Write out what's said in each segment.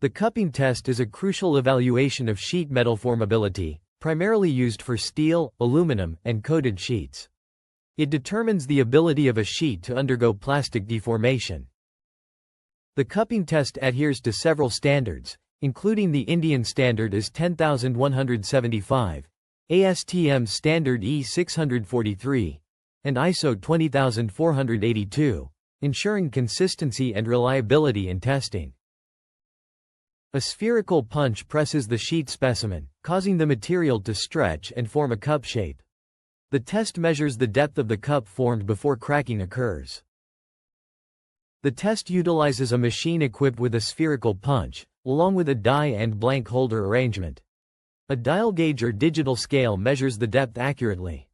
The cupping test is a crucial evaluation of sheet metal formability, primarily used for steel, aluminum, and coated sheets. It determines the ability of a sheet to undergo plastic deformation. The cupping test adheres to several standards, including the Indian standard IS 10175, ASTM standard E643, and ISO 20482, ensuring consistency and reliability in testing. A spherical punch presses the sheet specimen, causing the material to stretch and form a cup shape. The test measures the depth of the cup formed before cracking occurs. The test utilizes a machine equipped with a spherical punch, along with a die and blank holder arrangement. A dial gauge or digital scale measures the depth accurately.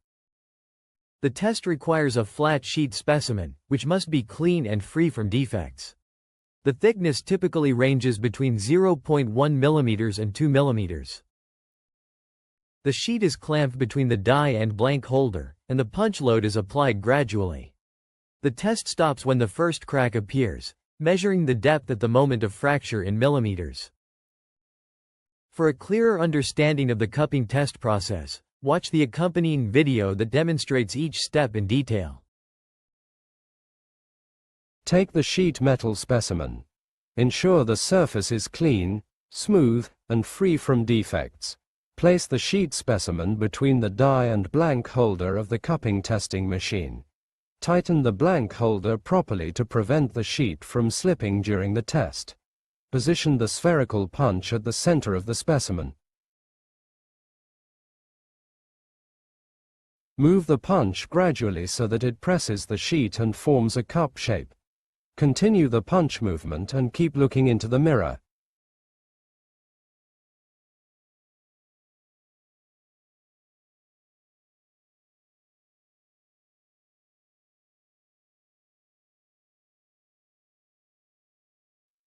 The test requires a flat sheet specimen, which must be clean and free from defects. The thickness typically ranges between 0.1 mm and 2 mm. The sheet is clamped between the die and blank holder, and the punch load is applied gradually. The test stops when the first crack appears, measuring the depth at the moment of fracture in millimeters. For a clearer understanding of the cupping test process, watch the accompanying video that demonstrates each step in detail. Take the sheet metal specimen. Ensure the surface is clean, smooth, and free from defects. Place the sheet specimen between the die and blank holder of the cupping testing machine. Tighten the blank holder properly to prevent the sheet from slipping during the test. Position the spherical punch at the center of the specimen. Move the punch gradually so that it presses the sheet and forms a cup shape. Continue the punch movement and keep looking into the mirror.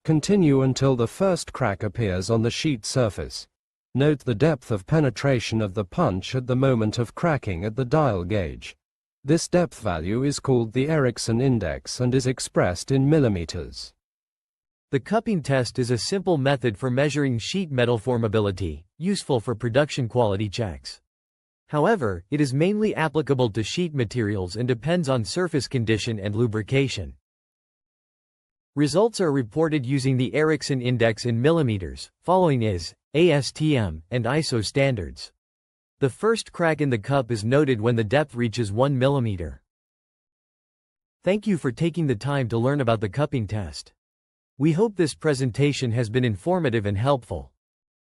Continue until the first crack appears on the sheet surface. Note the depth of penetration of the punch at the moment of cracking at the dial gauge. This depth value is called the Erichsen Index and is expressed in millimeters. The cupping test is a simple method for measuring sheet metal formability, useful for production quality checks. However, it is mainly applicable to sheet materials and depends on surface condition and lubrication. Results are reported using the Erichsen Index in millimeters, following IS, ASTM, and ISO standards. The first crack in the cup is noted when the depth reaches 1 mm. Thank you for taking the time to learn about the cupping test. We hope this presentation has been informative and helpful.